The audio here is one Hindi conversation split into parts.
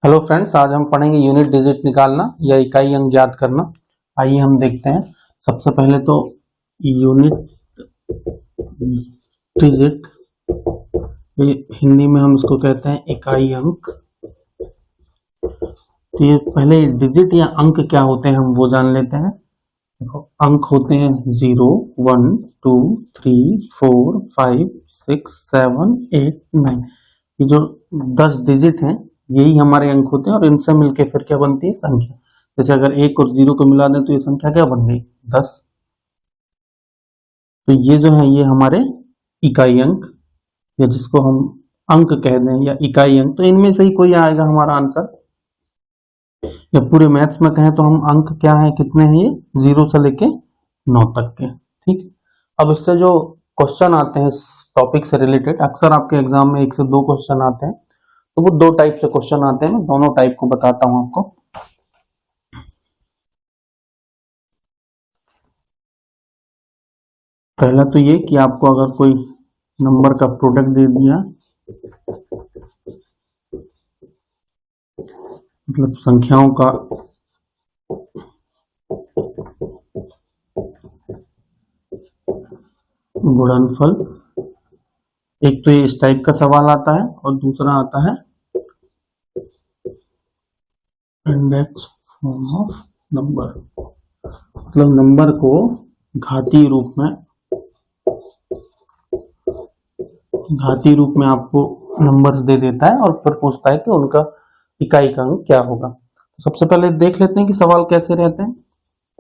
हेलो फ्रेंड्स, आज हम पढ़ेंगे यूनिट डिजिट निकालना या इकाई अंक ज्ञात करना। आइए हम देखते हैं। सबसे पहले तो यूनिट डिजिट, हिंदी में हम इसको कहते हैं इकाई अंक। तो ये पहले डिजिट या अंक क्या होते हैं हम वो जान लेते हैं। देखो, अंक होते हैं 0, 1, 2, 3, 4, 5, 6, 7, 8, 9। ये जो 10 डिजिट हैं यही हमारे अंक होते हैं और इनसे मिलके फिर क्या बनती है, संख्या। जैसे अगर 1 और 0 को मिला दें तो ये संख्या क्या बन गई, 10। तो ये जो है ये हमारे इकाई अंक, या जिसको हम अंक कह दें या इकाई अंक, तो इनमें से ही कोई आएगा हमारा आंसर। या पूरे मैथ्स में कहें तो हम अंक क्या है, कितने हैं, ये 0 से लेके 9 तक के। ठीक। अब इससे जो क्वेश्चन आते हैं इस टॉपिक से रिलेटेड, अक्सर आपके एग्जाम में 1 से 2 क्वेश्चन आते हैं। तो वो 2 टाइप से क्वेश्चन आते हैं, मैं दोनों टाइप को बताता हूं आपको। पहला तो ये कि आपको अगर कोई नंबर का प्रोडक्ट दे दिया, मतलब संख्याओं का गुणनफल, एक तो ये इस टाइप का सवाल आता है और दूसरा आता है इंडेक्स फॉर्म ऑफ नंबर, मतलब नंबर को घातीय रूप में आपको नंबर्स दे देता है और फिर पूछता है कि उनका इकाई का अंक क्या होगा। तो सबसे पहले देख लेते हैं कि सवाल कैसे रहते हैं।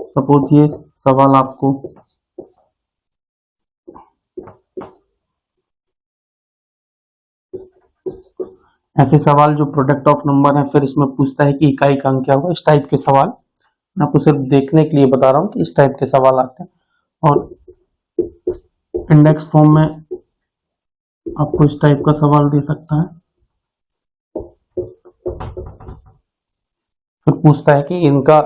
सपोज ये सवाल आपको ऐसे सवाल जो प्रोडक्ट ऑफ नंबर है फिर इसमें पूछता है कि इकाई का अंक क्या होगा, इस टाइप के सवाल मैं आपको सिर्फ देखने के लिए बता रहा हूँ कि इस टाइप के सवाल आते हैं। और इंडेक्स फॉर्म में आपको इस टाइप का सवाल दे सकता है, फिर पूछता है कि इनका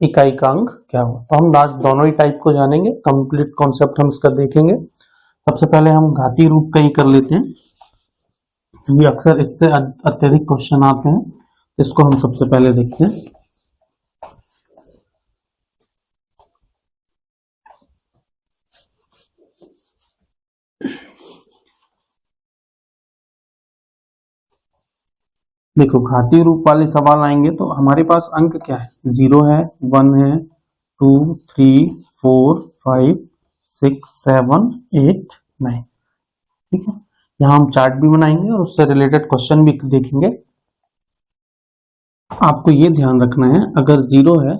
इकाई का अंक क्या होगा। तो हम आज दोनों ही टाइप को जानेंगे, कंप्लीट कॉन्सेप्ट हम इसका देखेंगे। सबसे पहले हम घातीय रूप का ही कर लेते हैं, ये अक्सर इससे अत्यधिक क्वेश्चन आते हैं, इसको हम सबसे पहले देखते हैं। देखो, घातीय रूप वाले सवाल आएंगे तो हमारे पास अंक क्या है, 0 है, 1 है, 2, 3, 4, 5, 6, 7, 8, 9। ठीक है, यहाँ हम चार्ट भी बनाएंगे और उससे रिलेटेड क्वेश्चन भी देखेंगे। आपको ये ध्यान रखना है, अगर 0 है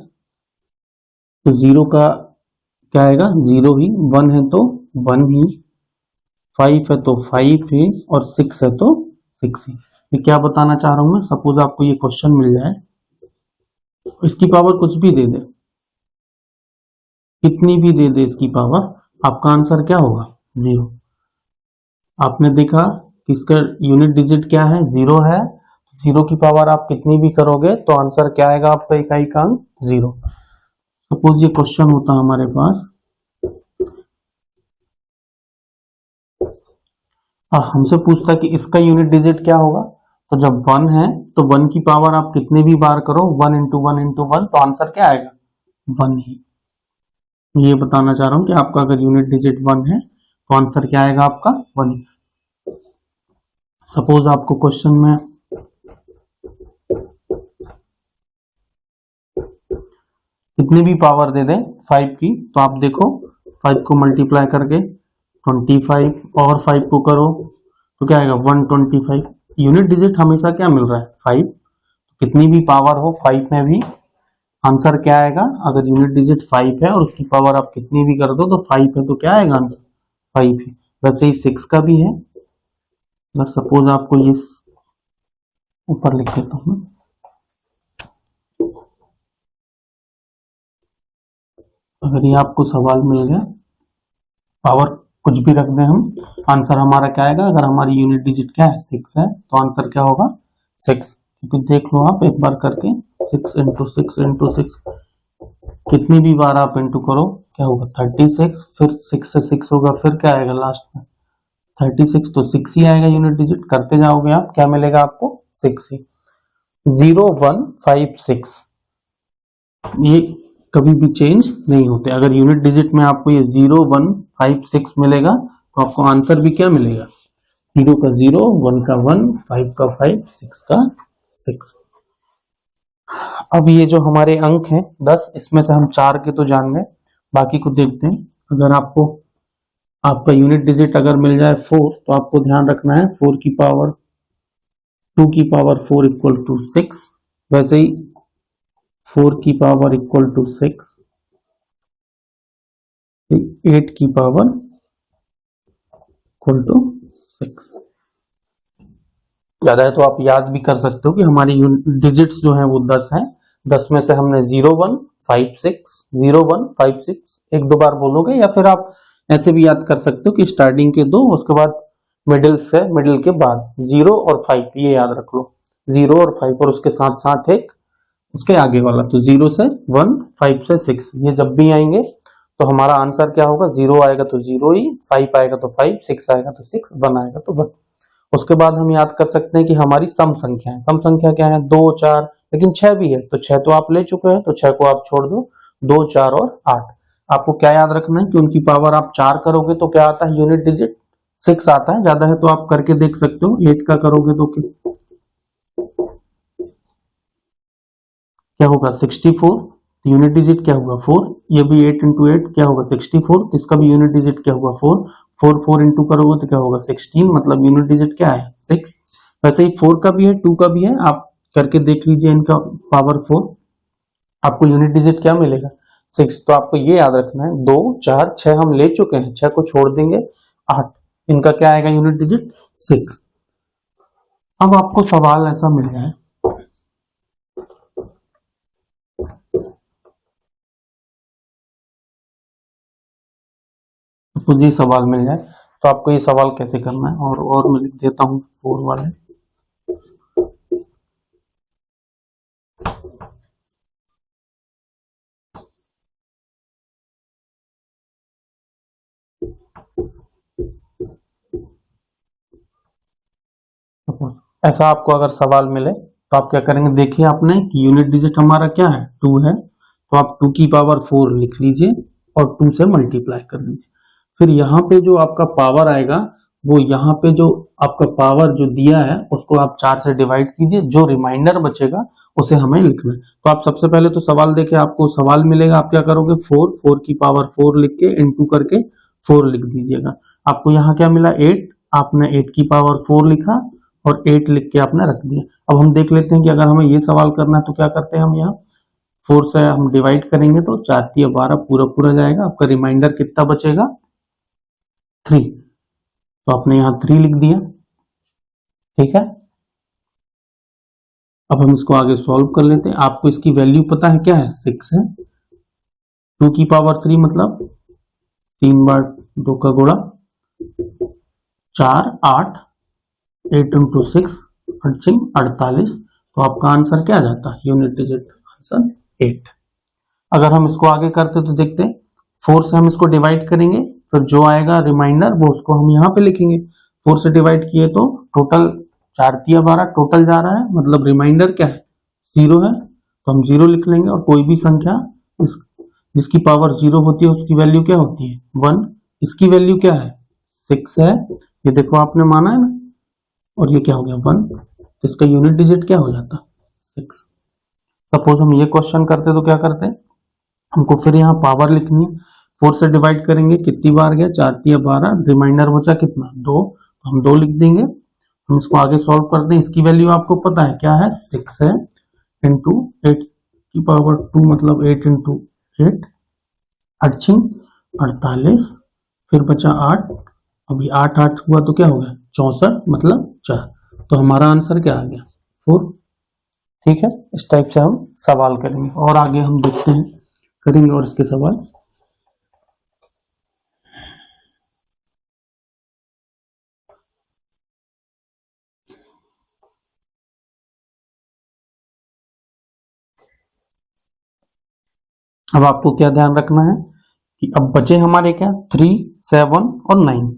तो 0 का क्या आएगा, 0 ही, 1 है तो 1 ही, 5 है तो 5 ही, और 6 है तो 6 ही। ये क्या बताना चाह रहा हूं मैं, सपोज आपको ये क्वेश्चन मिल जाए, इसकी पावर कुछ भी दे दे, कितनी भी दे दे इसकी पावर, आपका आंसर क्या होगा, 0। आपने देखा कि इसका यूनिट डिजिट क्या है, 0 है। 0 की पावर आप कितनी भी करोगे तो आंसर क्या आएगा आपका, इकाई का अंक 0। सपोज ये क्वेश्चन होता हमारे पास और हमसे पूछता कि इसका यूनिट डिजिट क्या होगा, तो जब 1 है तो 1 की पावर आप कितने भी बार करो, 1 इंटू 1 इंटू 1, तो आंसर क्या आएगा, 1 ही। ये बताना चाह रहा हूं कि आपका अगर यूनिट डिजिट 1 है तो आंसर क्या आएगा आपका, 1 ही। सपोज आपको क्वेश्चन में कितनी भी पावर दे दें 5 की, तो आप देखो 5 को मल्टीप्लाई करके 25 और 5 को करो तो क्या आएगा, 125। यूनिट डिजिट हमेशा क्या मिल रहा है, 5। कितनी भी पावर हो 5 में भी आंसर क्या आएगा, अगर यूनिट डिजिट 5 है और उसकी पावर आप कितनी भी कर दो तो 5 है, तो क्या आएगा आंसर, 5 है। वैसे ही 6 का भी है। अगर सपोज आपको ये ऊपर लिख देता हूँ, अगर ये आपको सवाल मिल जाए, पावर कुछ भी रख दें हम, आंसर हमारा क्या आएगा, अगर हमारी यूनिट डिजिट क्या है, 6 है, तो आंसर क्या होगा, 6। क्योंकि देख लो आप एक बार करके, 6 इंटू 6 इंटू 6, कितनी भी बार आप इंटू करो क्या होगा, 36, फिर 6 से 6 होगा, फिर क्या आएगा लास्ट में 36, तो 6 ही आएगा यूनिट डिजिट। करते जाओगे आप, क्या मिलेगा आपको, 6 ही। 0156, ये कभी भी चेंज नहीं होते। अगर यूनिट डिजिट में आपको ये 0156 मिलेगा तो आपको आंसर भी क्या मिलेगा, 0 का 0, 1 का 1, 5 का 5, 6 का 6। अब ये जो हमारे अंक हैं 10, इसमें से हम 4 के तो जान गए, बाकी को देखते हैं। अगर आपको आपका यूनिट डिजिट अगर मिल जाए 4 तो आपको ध्यान रखना है 4 की पावर 2 की पावर 4 इक्वल टू 6, वैसे ही 4 की पावर इक्वल टू 6, 8 की पावर इक्वल टू 6। याद है तो आप याद भी कर सकते हो कि हमारी डिजिट्स जो हैं वो 10 हैं। 10 में से हमने 0156 0156 एक दो बार बोलोगे, या फिर आप ऐसे भी याद कर सकते हो कि स्टार्टिंग के 2, उसके बाद मिडिल से मिडिल के बाद 0 और 5, ये याद रख लो, 0 और 5 और उसके साथ साथ एक उसके आगे वाला, तो 0 से 1, 5 से 6, ये जब भी आएंगे तो हमारा आंसर क्या होगा, 0 आएगा तो 0 ही, 5 आएगा तो 5, 6 आएगा तो 6, 1 आएगा तो 1। उसके बाद हम याद कर सकते हैं कि हमारी सम संख्या है। सम संख्या क्या है, 2, 4, लेकिन 6 भी है, तो 6 तो आप ले चुके हैं, तो 6 को आप छोड़ दो, 2, 4 और 8। आपको क्या याद रखना है कि उनकी पावर आप 4 करोगे तो क्या आता है, यूनिट डिजिट 6 आता है। ज्यादा है तो आप करके देख सकते हो, 8 का करोगे तो क्या होगा, 64, यूनिट डिजिट क्या होगा 4, ये भी 8 इंटू 8 क्या होगा 64, तो इसका भी यूनिट डिजिट क्या होगा 4, 4 4 इंटू करोगे तो क्या होगा 16, मतलब यूनिट डिजिट क्या है 6। वैसे ही 4 का भी है, 2 का भी है, आप करके देख लीजिए इनका पावर 4, आपको यूनिट डिजिट क्या मिलेगा 6। तो आपको ये याद रखना है 2, 4, 6 हम ले चुके हैं, 6 को छोड़ देंगे 8, इनका क्या आएगा यूनिट डिजिट 6। अब आपको सवाल ऐसा मिल जाए, तो ये सवाल मिल जाए तो आपको ये सवाल कैसे करना है, और मैं लिख देता हूं 4 वाले। ऐसा आपको अगर सवाल मिले तो आप क्या करेंगे, देखिए आपने कि यूनिट डिजिट हमारा क्या है 2 है, तो आप 2 की पावर 4 लिख लीजिए और 2 से मल्टीप्लाई कर लीजिए। फिर यहाँ पे जो आपका पावर आएगा वो यहाँ पे जो आपका पावर जो दिया है उसको आप 4 से डिवाइड कीजिए, जो रिमाइंडर बचेगा उसे हमें लिखना है। तो आप सबसे पहले तो सवाल देखिए, आपको सवाल मिलेगा, आप क्या करोगे 4 की पावर 4 लिख के इनटू करके 4 लिख दीजिएगा। आपको यहाँ क्या मिला 8, आपने 8 की पावर 4 लिखा और 8 लिख के आपने रख दिया। अब हम देख लेते हैं कि अगर हमें ये सवाल करना है तो क्या करते हैं, हम यहाँ 4 से हम डिवाइड करेंगे तो 4 3 12 पूरा पूरा जाएगा, आपका रिमाइंडर कितना बचेगा 3, तो आपने यहाँ 3 लिख दिया। ठीक है, अब हम इसको आगे सॉल्व कर लेते हैं। आपको इसकी वैल्यू पता है क्या है 6 है, 2 की पावर 3 मतलब 3 बार 2 का गुणा 4 8, 8 इंटू 6 48, तो आपका आंसर क्या आ जाता है, यूनिट डिजिट आंसर 8। अगर हम इसको आगे करते तो देखते हैं 4 से हम इसको डिवाइड करेंगे, फिर जो आएगा रिमाइंडर वो उसको हम यहाँ पे लिखेंगे। 4 से डिवाइड किए तो टोटल 4 3 12 टोटल जा रहा है, मतलब रिमाइंडर क्या है 0 है, तो हम 0 लिख लेंगे। और कोई भी संख्या जिसकी पावर 0 होती है उसकी वैल्यू क्या होती है 1, इसकी वैल्यू क्या है 6 है, ये देखो आपने माना है ना, और ये क्या हो गया 1, तो इसका यूनिट डिजिट क्या हो जाता 6। सपोज हम ये क्वेश्चन करते तो क्या करते, हमको फिर यहाँ पावर लिखनी है, 4 से डिवाइड करेंगे कितनी बार गया 4 3 12, रिमाइंडर बचा कितना 2, तो हम 2 लिख देंगे। हम इसको आगे सॉल्व करते हैं, इसकी वैल्यू आपको पता है क्या है 6 है, इंटू 8 की पावर 2 मतलब 8 इंटू 8, 8 48, फिर बचा 8, अभी 8 8 हुआ तो क्या हो गया 64 मतलब 4, तो हमारा आंसर क्या आ गया 4। ठीक है, इस टाइप से हम सवाल करेंगे और आगे हम देखते हैं करेंगे और इसके सवाल। अब आपको क्या ध्यान रखना है कि अब बचे हमारे क्या 3 7 और 9,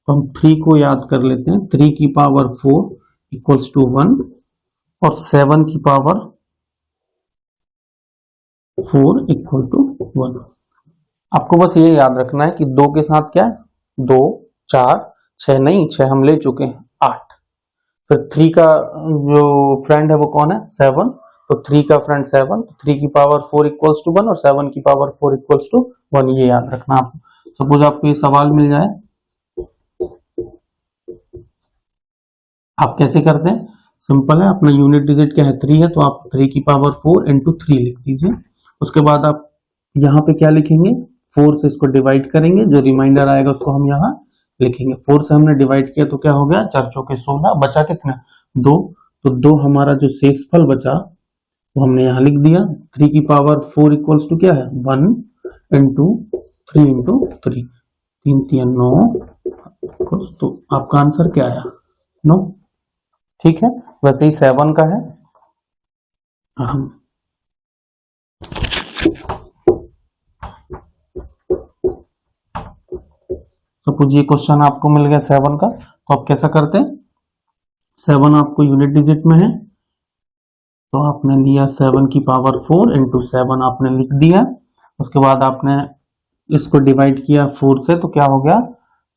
तो हम 3 को याद कर लेते हैं, 3 की पावर 4 इक्वल्स टू 1 और 7 की पावर 4 इक्वल टू 1। आपको बस ये याद रखना है कि 2 के साथ क्या है, 2 4 6 नहीं, 6 हम ले चुके हैं, 8। फिर 3 का जो फ्रेंड है वो कौन है, 7, तो 3 का फ्रेंड 7, तो 3 की पावर 4 इक्वल्स टू 1 और 7 की पावर 4 इक्वल्स टू 1, ये याद रखना आप। सपोज आपको ये सवाल मिल जाए, आप कैसे करते हैं, सिंपल है, अपना यूनिट डिजिट क्या है, 3 है, तो आप 3 की पावर 4 इंटू 3 लिख दीजिए। उसके बाद आप यहाँ पे क्या लिखेंगे, 4 से इसको डिवाइड करेंगे, जो रिमाइंडर आएगा उसको हम यहाँ लिखेंगे। 4 से हमने डिवाइड किया तो क्या हो गया, 4 चौके 16, बचा कितना, 2, तो 2 हमारा जो शेषफल बचा वो हमने यहाँ लिख दिया। 3 की पावर 4 इक्वल्स टू क्या है, 1 इंटू 3 इंटू 3, 3 3 9, तो आपका आंसर क्या आया, 9। ठीक है, वैसे ही 7 का है। सपोज ये क्वेश्चन आपको मिल गया 7 का, तो आप कैसा करते हैं, 7 आपको यूनिट डिजिट में है, तो आपने लिया 7 की पावर 4 इंटू 7 आपने लिख दिया। उसके बाद आपने इसको डिवाइड किया 4 से, तो क्या हो गया,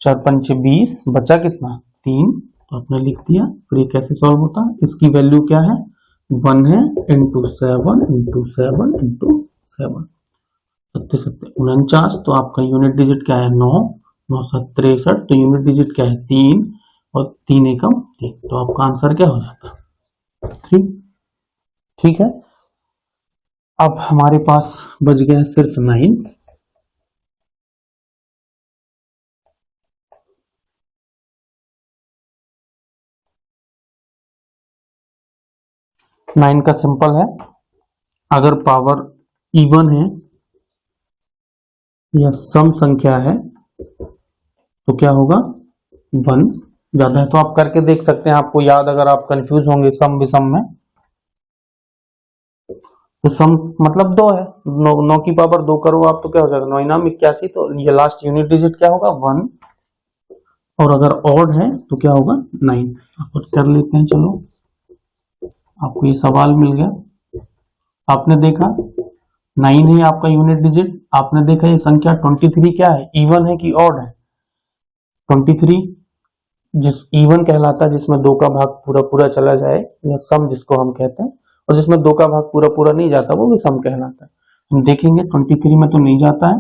4 पंचे 20, बचा कितना, 3, तो आपने लिख दिया। फिर ये कैसे सॉल्व होता है, इसकी वैल्यू क्या है, 1 है, इंटू 7 इंटू 7 इंटू 7, 7 7 49, तो आपका यूनिट डिजिट क्या है, 9, 9 7 63, तो यूनिट डिजिट क्या है, 3, और 3 एकम 3, तो आपका आंसर क्या हो जाता है, 3। ठीक है, अब हमारे पास बच गया है सिर्फ 9। नाइन का सिंपल है, अगर पावर इवन है या सम संख्या है तो क्या होगा, 1 ज्यादा है, तो आप करके देख सकते हैं, आपको याद, अगर आप कंफ्यूज होंगे सम विषम में, तो सम मतलब 2 है, 9 की पावर 2 करो आप, तो क्या हो जाएगा, 9 9 81, तो ये लास्ट यूनिट डिजिट क्या होगा, 1, और अगर ऑड है तो क्या होगा, 9। आप कर लेते हैं, चलो आपको ये सवाल मिल गया, आपने देखा 9 है आपका यूनिट डिजिट, आपने देखा ये संख्या 23 क्या है, इवन है कि ऑड है, 23 जिस इवन कहलाता है, जिसमें 2 का भाग पूरा पूरा चला जाए, या सम जिसको हम कहते हैं, और जिसमें 2 का भाग पूरा पूरा नहीं जाता वो भी सम कहलाता है। हम देखेंगे 23 में तो नहीं जाता है,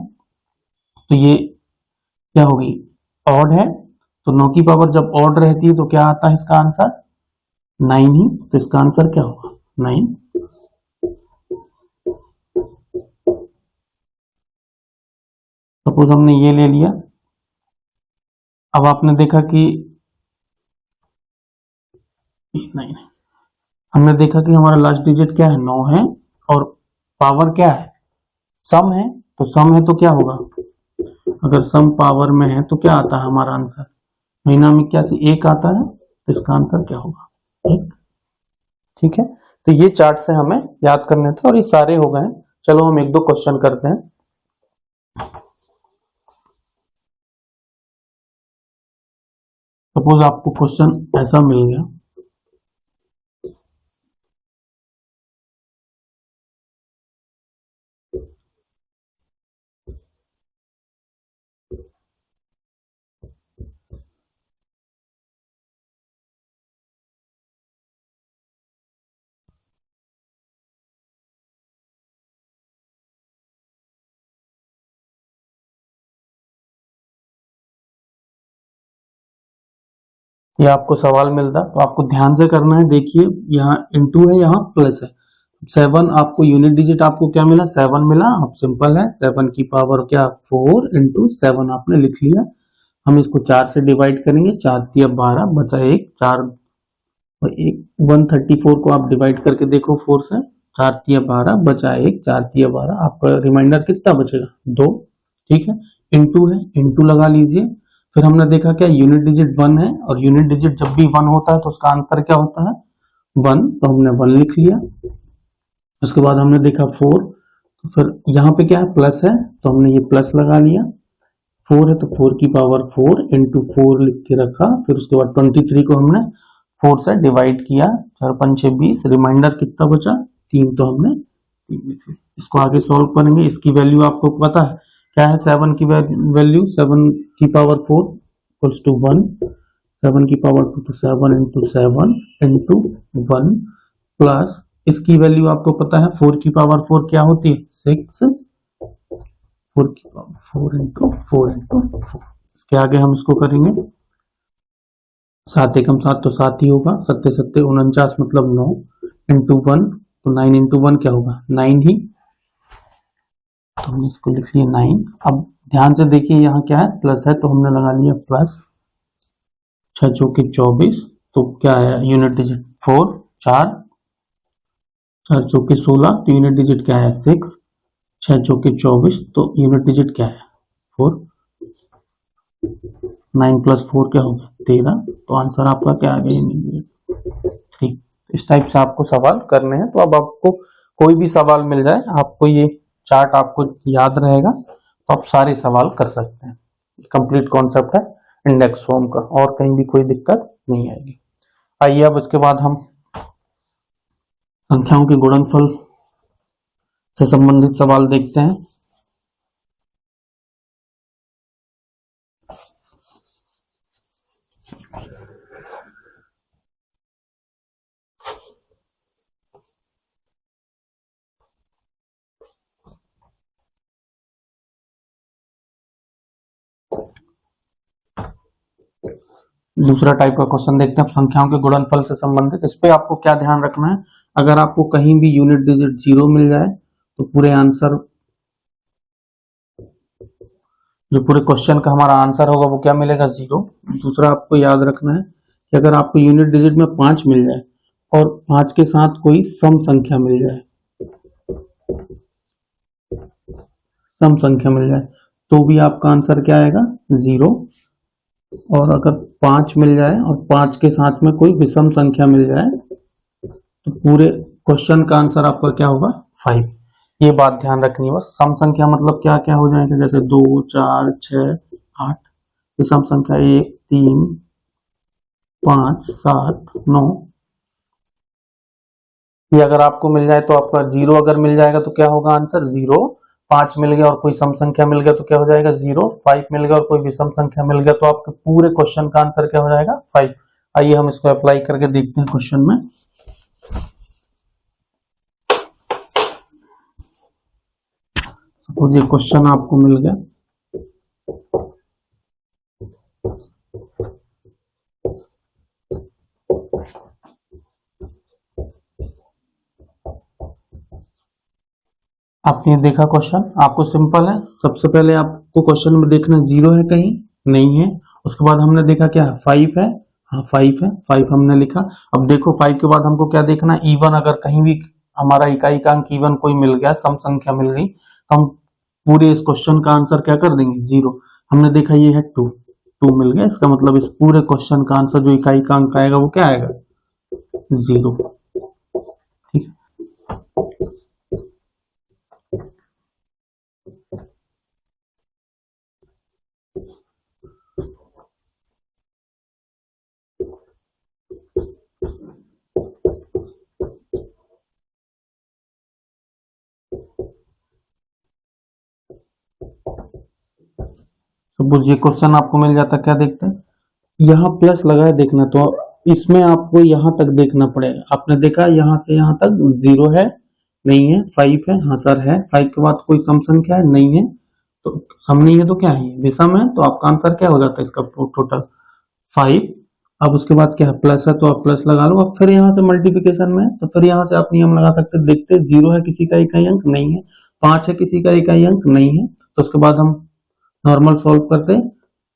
तो ये क्या होगी, ऑड है, तो 9 की पावर जब ऑड रहती है तो क्या आता है इसका आंसर, 9 ही, तो इसका आंसर क्या होगा, 9। सपोज हमने ये ले लिया, अब आपने देखा कि नहीं, हमने देखा कि हमारा लास्ट डिजिट क्या है, 9 है, और पावर क्या है, सम है, तो सम है तो क्या होगा, अगर सम पावर में है तो क्या आता है हमारा आंसर, महीना में क्या से 1 आता है, तो इसका आंसर क्या होगा, 1। ठीक है, तो ये चार्ट से हमें याद करने थे और ये सारे हो गए। चलो हम 1 2 क्वेश्चन करते हैं। सपोज आपको क्वेश्चन ऐसा मिल गया, ये आपको सवाल मिलता, तो आपको ध्यान से करना है। देखिए यहाँ इंटू है, यहाँ प्लस है, 7 आपको यूनिट डिजिट आपको क्या मिला, 7 मिला। अब सिंपल है, 7 की पावर क्या, 4 इंटू 7 आपने लिख लिया। हम इसको 4 से डिवाइड करेंगे, 4 3 12, बचा 1, 4 और 1, 134 को आप डिवाइड करके देखो 4 से, 4 3 12, बचा 1, 4 3 12, आपका रिमाइंडर कितना बचेगा, 2। ठीक है, इंटू है, इंटू लगा लीजिए। फिर हमने देखा क्या, यूनिट डिजिट 1 है, और यूनिट डिजिट जब भी 1 होता है तो उसका आंसर क्या होता है, 1, तो हमने 1 लिख लिया। उसके बाद हमने देखा 4, तो फिर यहाँ पे क्या है, प्लस है, तो हमने ये प्लस लगा लिया। 4 है तो 4 की पावर 4 इंटू 4 लिख के रखा। फिर उसके बाद 23 को हमने 4 से डिवाइड किया, 4 5 20, रिमाइंडर कितना बचा 3, तो हमने 3 में से इसको आगे सॉल्व करेंगे। इसकी वैल्यू आपको पता है क्या है, 7 की वैल्यू 7 की पावर 4 इक्वल्स टू 1, 7 की पावर 2 तो 7 इंटू 7 इंटू 1 प्लस इसकी वैल्यू आपको पता है 4 की पावर 4 क्या होती है 6, 4 की पावर 4 इंटू 4 इंटू 4। इसके आगे हम इसको करेंगे 7 एकम 7 तो 7 ही होगा, 7 7 49 मतलब 9 इंटू 1 तो 9 इंटू 1 क्या होगा 9 ही, तो हमने इसको लिख लिया 9। अब ध्यान से देखिए यहाँ क्या है प्लस है तो हमने लगा लिया प्लस, 6 चौके 24 तो क्या है यूनिट डिजिट 4, 4 चौके 16 तो यूनिट डिजिट क्या है 6, 6 चौके 24 तो यूनिट डिजिट क्या है 4, 9 प्लस 4 क्या होगा 13, तो आंसर आपका क्या आ गया 3। इस टाइप से आपको सवाल करने हैं। तो अब आपको कोई भी सवाल मिल जाए, आपको ये चार्ट आपको याद रहेगा तो आप सारे सवाल कर सकते हैं। कंप्लीट कॉन्सेप्ट है इंडेक्स फॉर्म का, और कहीं भी कोई दिक्कत नहीं आएगी। आइए अब इसके बाद हम संख्याओं के गुणनफल से संबंधित सवाल देखते हैं। दूसरा टाइप का क्वेश्चन देखते हैं संख्याओं के गुणनफल से संबंधित। इस पे आपको क्या ध्यान रखना है, अगर आपको कहीं भी यूनिट डिजिट 0 मिल जाए तो पूरे आंसर, जो पूरे क्वेश्चन का हमारा आंसर होगा वो क्या मिलेगा 0। दूसरा आपको याद रखना है कि अगर आपको यूनिट डिजिट में 5 मिल जाए और 5 के साथ कोई सम संख्या मिल जाए, सम संख्या मिल जाए तो भी आपका आंसर क्या आएगा 0। और अगर 5 मिल जाए और 5 के साथ में कोई विषम संख्या मिल जाए तो पूरे क्वेश्चन का आंसर आपका क्या होगा 5। ये बात ध्यान रखनी है बस। सम संख्या मतलब क्या क्या हो जाएगा, जैसे 2 4 6 8, विषम संख्या 1 3 5 7 9। ये अगर आपको मिल जाए तो आपका 0 अगर मिल जाएगा तो क्या होगा आंसर 0, 5 मिल गया और कोई सम संख्या मिल गया तो क्या हो जाएगा 0, 5 मिल गया और कोई विषम संख्या मिल गया तो आपके पूरे क्वेश्चन का आंसर क्या हो जाएगा 5। आइए हम इसको अप्लाई करके देखते हैं क्वेश्चन में। सपोज ये क्वेश्चन आपको मिल गया, आपने देखा क्वेश्चन, आपको सिंपल है। सबसे पहले आपको क्वेश्चन में देखना 0 है कहीं नहीं है, उसके बाद हमने देखा क्या है 5 है, हाँ 5 है, 5 हमने लिखा। अब देखो 5 के बाद हमको क्या देखना, इवन अगर कहीं भी हमारा इकाई का अंक इवन कोई मिल गया, सम संख्या मिल गई, तो हम पूरे इस क्वेश्चन का आंसर क्या कर देंगे 0। हमने देखा ये है 2 मिल गया, इसका मतलब इस पूरे क्वेश्चन का आंसर जो इकाई का अंक आएगा वो क्या आएगा 0। ठीक है, सपोज ये क्वेश्चन आपको मिल जाता, क्या देखते हैं यहाँ प्लस लगा है देखना, तो इसमें आपको यहाँ तक देखना पड़ेगा। आपने देखा यहाँ से यहाँ तक 0 है नहीं है, 5 है, हाँ सर है, 5 के बाद कोई सम संख्या है नहीं है, तो सम नहीं है तो क्या है विषम है, तो आपका आंसर क्या हो जाता है इसका टोटल 5। अब उसके बाद क्या है प्लस है तो आप प्लस लगा लो। अब फिर यहाँ से मल्टीप्लिकेशन में तो फिर यहाँ से आप नियम लगा सकते, देखते 0 है किसी का इकाई अंक नहीं है, 5 है किसी का इकाई अंक नहीं है, तो उसके बाद हम नॉर्मल सॉल्व करते,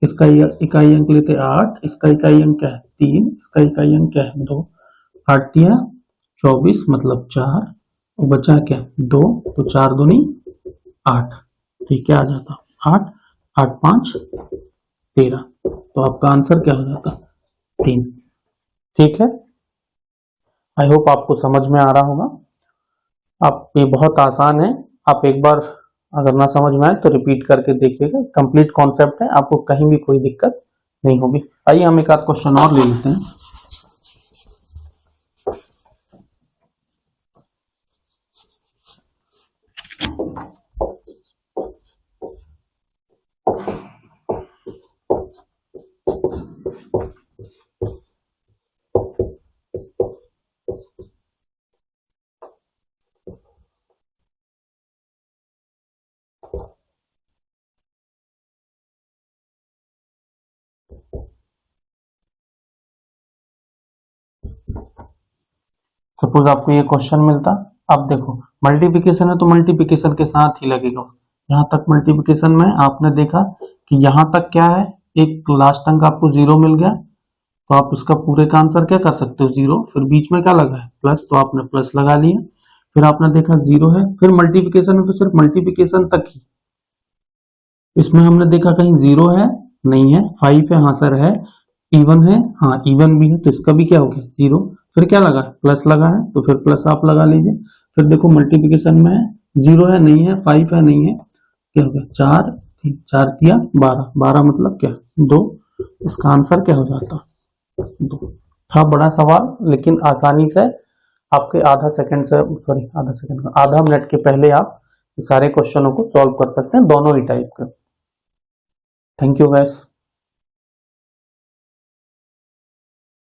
इसका इकाई अंक लेते 8, इसका इकाई अंक क्या है 3, इसका इकाई अंक क्या है 2, 8 दिया 24 मतलब 4, और बचा क्या 2, तो 4 दूनी 8, ठीक है आ जाता 8, 8 5 13, तो आपका आंसर क्या हो जाता 3। ठीक है, आई होप आपको समझ में आ रहा होगा। आप ये बहुत आसान है, आप एक बार अगर ना समझ में आए तो रिपीट करके देखिएगा। कंप्लीट कॉन्सेप्ट है, आपको कहीं भी कोई दिक्कत नहीं होगी। आइए हम एक आध क्वेश्चन और ले लेते हैं। सपोज आपको ये क्वेश्चन मिलता, अब देखो मल्टीप्लिकेशन है तो मल्टीप्लिकेशन के साथ ही लगेगा। यहाँ तक मल्टीप्लिकेशन में आपने देखा कि यहाँ तक क्या है, एक लास्ट अंक आपको 0 मिल गया, तो आप उसका पूरे का आंसर क्या कर सकते हो 0, फिर बीच में क्या लगा है प्लस, तो आपने प्लस लगा लिया। फिर आपने देखा 0 है, फिर मल्टीप्लिकेशन है तो सिर्फ मल्टीप्लिकेशन तक ही, इसमें हमने देखा कहीं 0 है नहीं है, 5 है हाँ सर है, इवन है हाँ इवन भी है, तो इसका भी क्या हो गया 0, फिर क्या लगा प्लस लगा है, तो फिर प्लस आप लगा लीजिए। फिर देखो मल्टीप्लिकेशन में है 0 है नहीं है, 5 है नहीं है, क्या हो गया 4, 4 दिया 12, 12 मतलब क्या 2, इसका आंसर क्या हो जाता 2। था बड़ा सवाल लेकिन आसानी से आपके आधा सेकंड से, सॉरी आधा सेकंड, आधा मिनट के पहले आप सारे क्वेश्चनों को सॉल्व कर सकते हैं, दोनों ही टाइप का। Thank you guys.